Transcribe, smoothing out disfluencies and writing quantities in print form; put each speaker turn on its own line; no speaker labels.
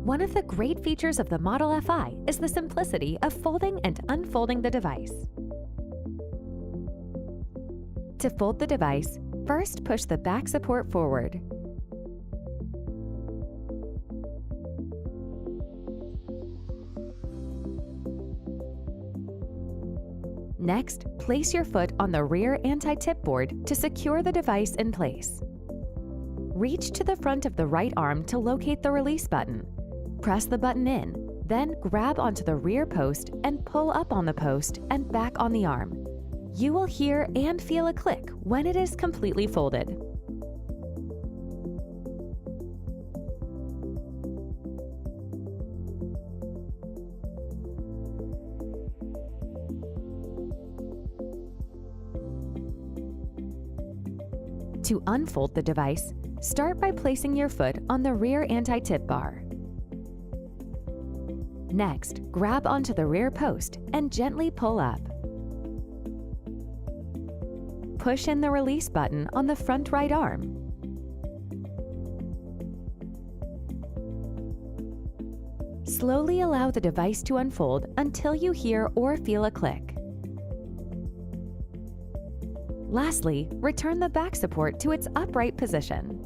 One of the great features of the Model FI is the simplicity of folding and unfolding the device. To fold the device, first push the back support forward. Next, place your foot on the rear anti-tip board to secure the device in place. Reach to the front of the right arm to locate the release button. Press the button in, then grab onto the rear post and pull up on the post and back on the arm. You will hear and feel a click when it is completely folded. To unfold the device, start by placing your foot on the rear anti-tip bar. Next, grab onto the rear post and gently pull up. Push in the release button on the front right arm. Slowly allow the device to unfold until you hear or feel a click. Lastly, return the back support to its upright position.